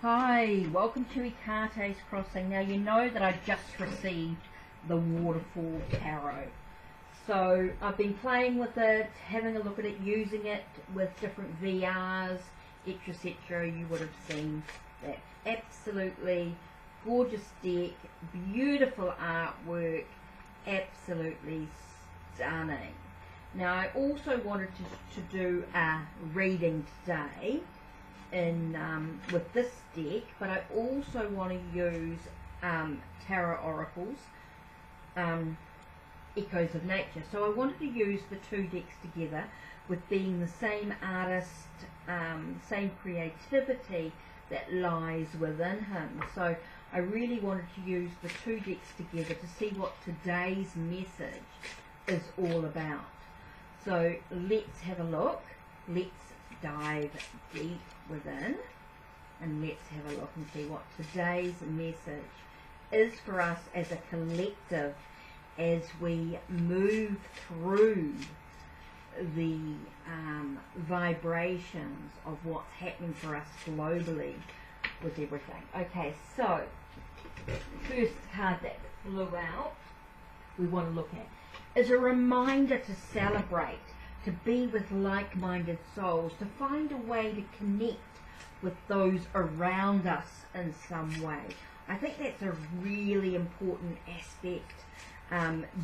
Hi, welcome to HeKate's Crossing. Now you know that I just received the Waterfall Tarot. So I've been playing with it, having a look at it, using it with different VRs, etc. You would have seen that. Absolutely gorgeous deck, beautiful artwork, absolutely stunning. Now I also wanted to do a reading today with this deck, but I also want to use TarotOracle's Echoes of Nature. So I wanted to use the two decks together, with being the same artist, same creativity that lies within him. So I really wanted to use the two decks together to see what today's message is all about. So let's have a look. Let's dive deep within and let's have a look and see what today's message is for us as a collective as we move through the vibrations of what's happening for us globally with everything. Okay, so first card that flew out we want to look at is a reminder to celebrate, to be with like-minded souls, to find a way to connect with those around us in some way. I think that's a really important aspect,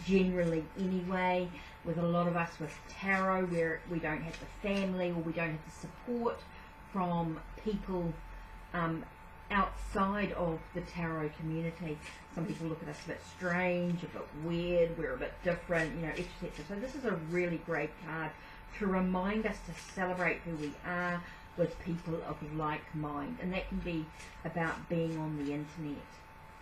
generally anyway, with a lot of us with tarot, where we don't have the family or we don't have the support from people outside of the tarot community. Some people look at us a bit strange, a bit weird, we're a bit different, you know, etc. So this is a really great card to remind us to celebrate who we are with people of like mind, and that can be about being on the internet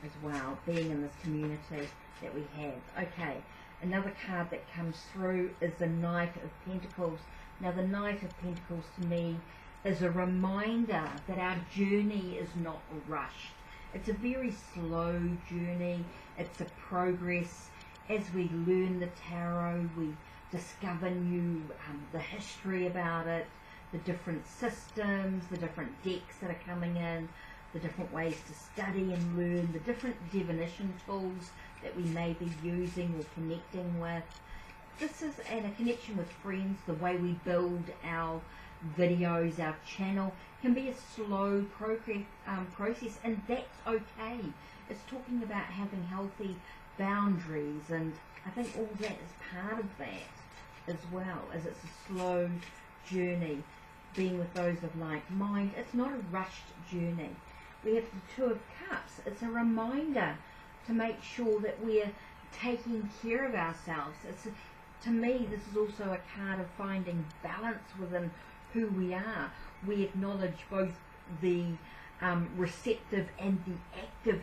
as well, being in this community that we have. Okay, another card that comes through is the Knight of Pentacles. Now the Knight of Pentacles to me is a reminder that our journey is not rushed. It's a very slow journey. It's a progress. As we learn the tarot, we discover new the history about it, the different systems, the different decks that are coming in, the different ways to study and learn, the different divination tools that we may be using or connecting with. This is, and a connection with friends, the way we build our videos, our channel can be a slow process, and that's okay. It's talking about having healthy boundaries, and I think all that is part of that as well, as it's a slow journey, being with those of like mind. It's not a rushed journey. We have the Two of Cups. It's a reminder to make sure that we're taking care of ourselves. To me, this is also a card of finding balance within who we are. We acknowledge both the receptive and the active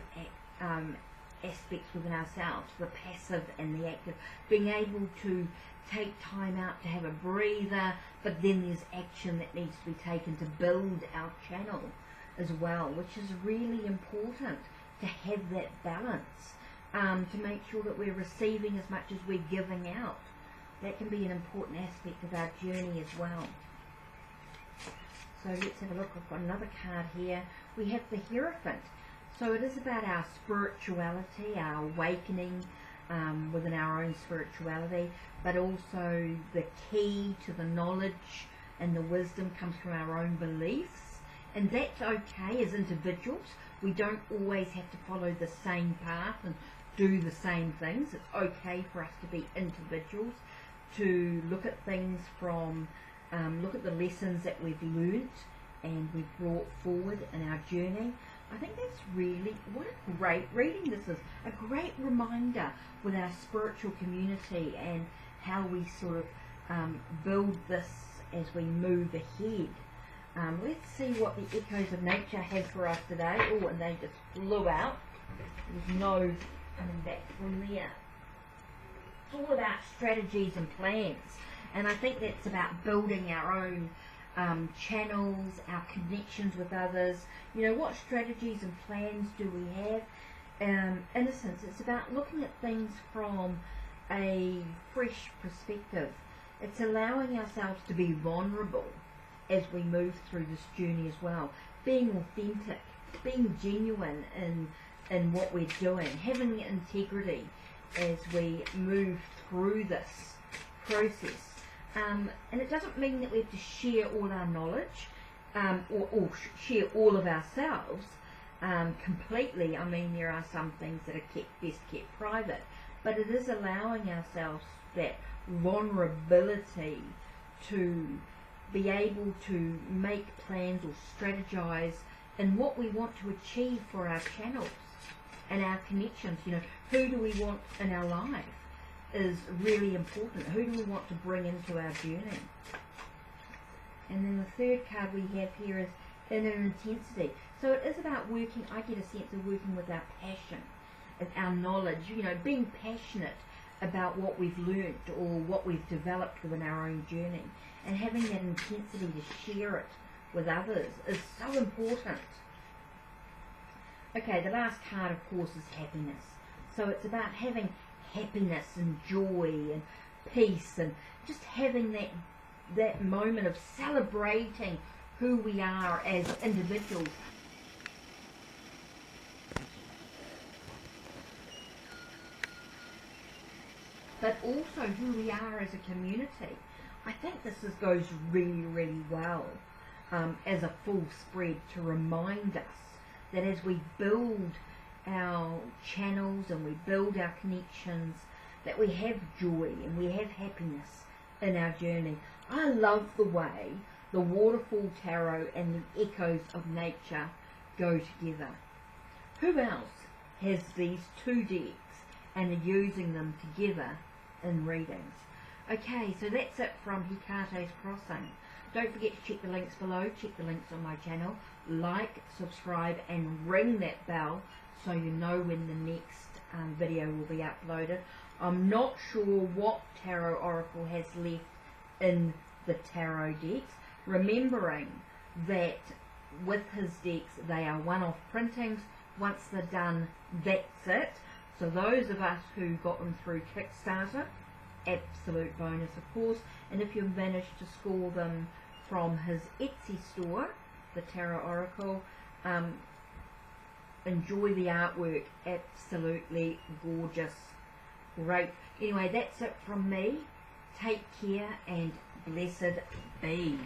aspects within ourselves, the passive and the active, being able to take time out to have a breather, but then there's action that needs to be taken to build our channel as well, which is really important, to have that balance, to make sure that we're receiving as much as we're giving out. That can be an important aspect of our journey as well. So let's have a look. We've got another card here. We have the Hierophant. So it is about our spirituality, our awakening within our own spirituality, but also the key to the knowledge and the wisdom comes from our own beliefs, and that's okay as individuals. We don't always have to follow the same path and do the same things. It's okay for us to be individuals, to look at things from look at the lessons that we've learnt and we've brought forward in our journey. I think that's really, what a great reading this is. A great reminder with our spiritual community and how we sort of build this as we move ahead. Let's see what the Echoes of Nature has for us today. Oh, and they just flew out. There's no coming back from there. It's all about strategies and plans. And I think that's about building our own channels, our connections with others. You know, what strategies and plans do we have? In a sense, it's about looking at things from a fresh perspective. It's allowing ourselves to be vulnerable as we move through this journey as well. Being authentic, being genuine in what we're doing, having integrity as we move through this process. And it doesn't mean that we have to share all our knowledge or share all of ourselves completely. I mean, there are some things that are best kept private, but it is allowing ourselves that vulnerability to be able to make plans or strategize in what we want to achieve for our channels and our connections. You know, who do we want in our life is really important. Who do we want to bring into our journey? And then the third card we have here is inner intensity. So it is about working, I get a sense of working with our passion and our knowledge, you know, being passionate about what we've learnt or what we've developed within our own journey, and having that intensity to share it with others is so important. Okay, the last card, of course, is happiness. So it's about having happiness and joy and peace, and just having that moment of celebrating who we are as individuals. But also who we are as a community. I think this goes really, really well as a full spread to remind us that as we build our channels and we build our connections, that we have joy and we have happiness in our journey. I love the way the Waterfall Tarot and the echoes of nature go together. Who else has these two decks and are using them together in readings? Okay, so that's it from HeKate's Crossing. Don't forget to check the links below, check the links on my channel, like, subscribe and ring that bell so you know when the next video will be uploaded. I'm not sure what TarotOracle has left in the tarot decks, remembering that with his decks they are one-off printings. Once they're done, that's it. So those of us who got them through Kickstarter, absolute bonus of course, and if you've managed to score them from his Etsy store, the TarotOracle, enjoy the artwork, absolutely gorgeous. Great. Anyway, that's it from me. Take care and blessed be.